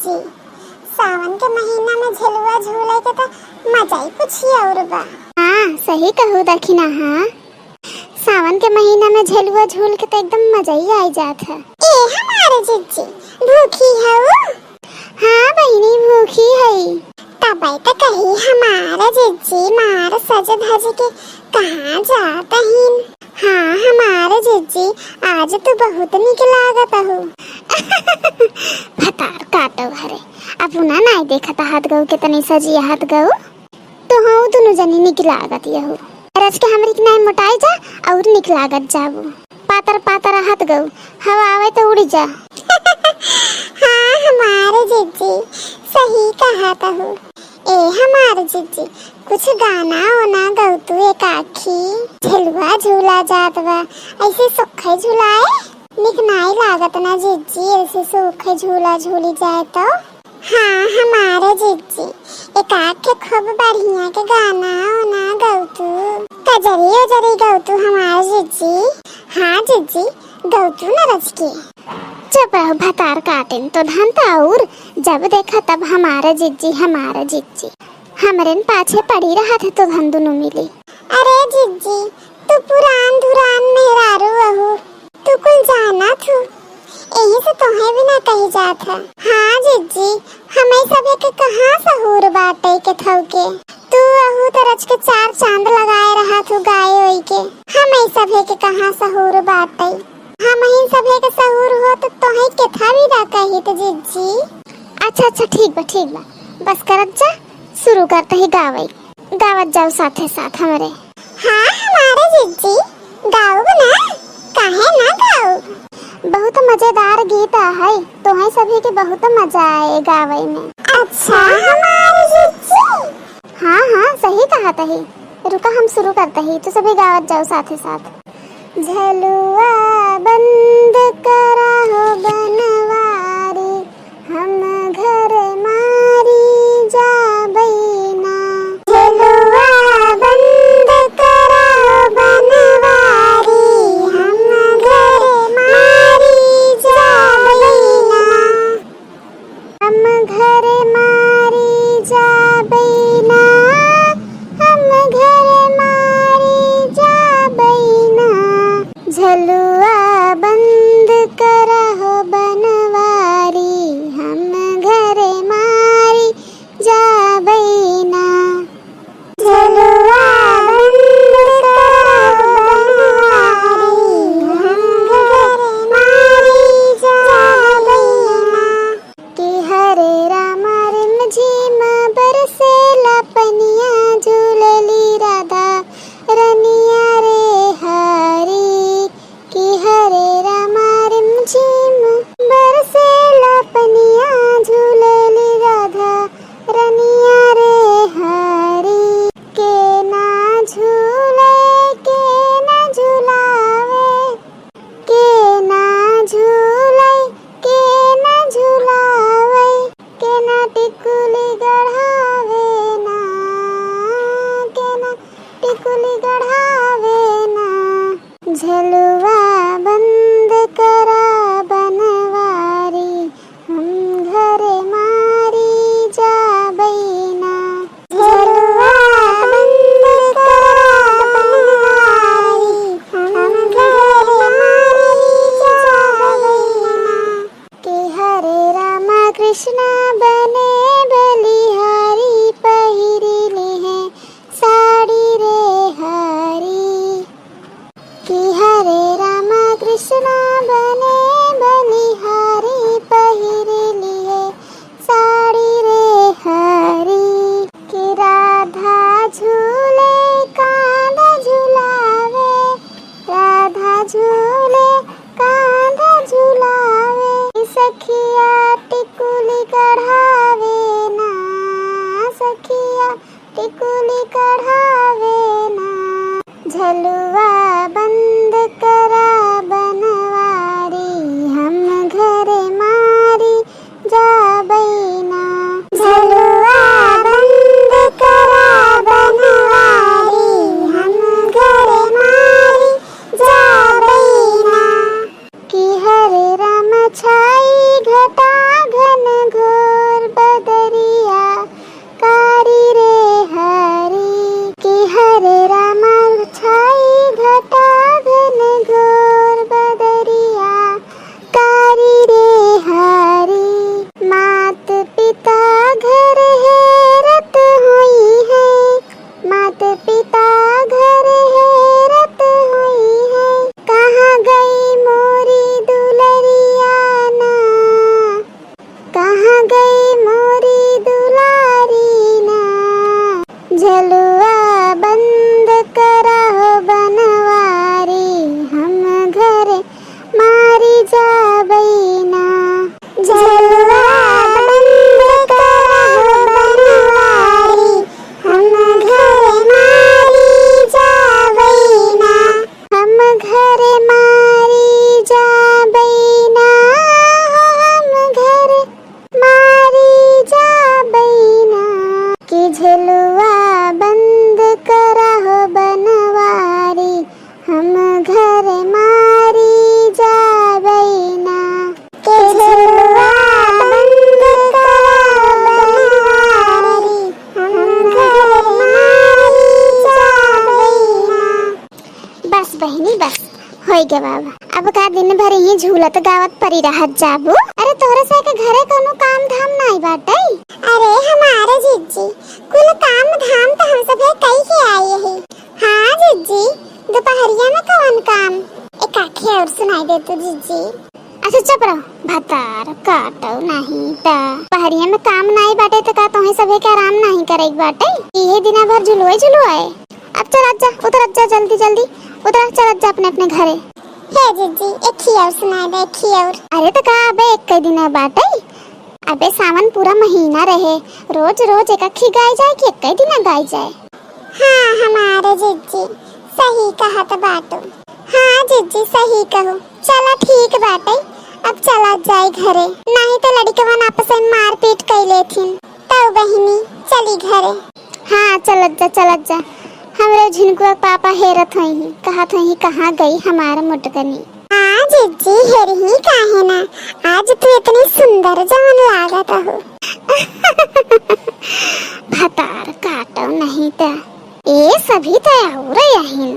जीजी, सावन के महीना में झुलुआ झूले के तो मजा ही कुछ और बा। हाँ सही कहू दखिना। हाँ सावन के महीना में झुलुआ झूल के तो एकदम मजा ही आ जात है। ए हमारे जीजी भूखी है वो? हाँ बहनी भूखी है। तब तो कही हमारा जीजी मार सज धज के कहाँ जाता ही? हाँ हमारे जीजी आज तो बहुत निक लागत हो। भतार काटो हरे अपना नहीं देखा था हाथ गऊ के तनी सजी हाथ गऊ तो हाँ दोनों जनी निक लागत यहू। रच के हमरी के नहीं मोटाई जा और निक लागत जाबू। पातर पातर हाथ गऊ हवा आवे तो उड़ जा। हाँ हमारे जीजी सही कहा था हो। ए हमारे जीजी कुछ गाना होना गौ तू एक आखी झुलुआ झूला जात बा ऐसे सुखे झुलाए निक नाई लागत ना जीजी ऐसे सुखे झूला झूली जाए तो। हाँ हमारे जीजी एक आखे खूब बढ़िया के गाना होना गौ तू कजरी उजरी गौ तू हमारे जीजी। हाँ जीजी गौ तू न रच के। चुप रहो भतार काटेन तो धनता और जब देखा तब हमारा जिज्जी हमरे पाछे पड़ी रहा था तो धन दोनों मिली। अरे जिज्जी तू पुरान धुरान मेहरारू अहू तू कुल जाना थू यही से तोहे भी ना कही जात है। हाँ जिज्जी हमें सभी के कहाँ सहूर बाटे के थौके तू अहू तरच के चार चांद लगाए रहा थू गाय होई के हमें सभी के कहाँ सहूर बाटे। हम ही सभी के सहूर हो तो तोहे के था भी ना कही तो जिज्जी। अच्छा ठीक बा बस करत जा शुरू करते ही गावत जाओ साथे साथ हमारे। हाँ हमारे जिज्जी गाओ ना काहे ना गाओ। बहुत मजेदार गीत है तो है सभी के बहुत मजा आए गावे में। अच्छा हमारे जिज्जी। हाँ सही कहा तही। रुका हम शुरू करते ही तो सभी गावत जाओ साथे साथ। झलुआ बंद करा हो बनवारी हम घर मारी जा बैना। झलुआ बंद करा हो बनवारी हम घर मारी जा बैना। हम घर मारी जा बैना हम घर मारी जा बैना। झलुआ बंद करहो बनवारी हम घर मारी जा बैना। झलुआ बंद करा बनवारी हम घर मारी जा बैना। कि हरे राम रिम झिम बरसेला पनिया झूलली राधा रनिया रे हरी। कि हरे राम रिम झिम बरसेला पनिया झूलली राधा रनिया रे हरी। के ना झूले के ना झुलावे के ना झूले के ना झुलावे के ना टिकुली गढ़ावे ना के ना टिकुली गढ़ावे ना। झलुआ बंद करा बनवारी हम घर मारी जा बैना। झलुआ बंद करा बनवारी हम घर मारी जा बैना। कि हरे राम कृष्ण बने बलिहारी पहिरिले हैं साड़ी रे हरी। कि हरे राम कृष्ण बने बलिहारी पहिरिले हैं साड़ी रे हरी। कि राधा झूले कांधा झुलावे राधा झूले कांधा झुलावे। सखिया टिकुली गढ़ावे होई गवाब। अब का दिन भर ही झूलत गावत परी रहत जाबू। अरे तोहरे से के घरे कोनो काम धाम नहीं बाटे। अरे हमारे जीजी कुल काम धाम तो हम सब कई के आए हैं। हाँ जीजी, दोपहरिया में कौन काम? एक आखे और सुनाई दे तू जीजी। अच्छा चुप रहो, भतार काटो नहीं ता। पहरिया में काम नहीं बाटे तो का तोहे सभे के आराम नहीं करे बाटे। ये दिना भर झुलुए। अब चल जा, उतर जा जल्दी जल्दी उतर, चल जा अपने अपने घरे। हे जीजी एक ही और सुनाई दे, एक ही और। अरे तो का अबे एक दिन बाटे, अबे सावन पूरा महीना रहे, रोज रोज एक अखी गाय जाए कि एक दिन गाय जाए। हाँ हमारे जीजी सही कहा तो बाटो। हाँ जीजी सही कहो। चला ठीक बाटे, अब चला जाए घरे, नहीं तो लड़कवन आपस में मारपीट कर लेथिन। तो बहिनी चली घरे। हाँ चलत जा। हमरे झिनकुआ पापा हेरत हई, कहत हई कहाँ गई हमारा मुटकनी। हाँ जीजी हेरी ही काहे ना, आज तू इतनी सुंदर जवन लागत हो। भतार काटो नहीं ता, ये सभी तो और यही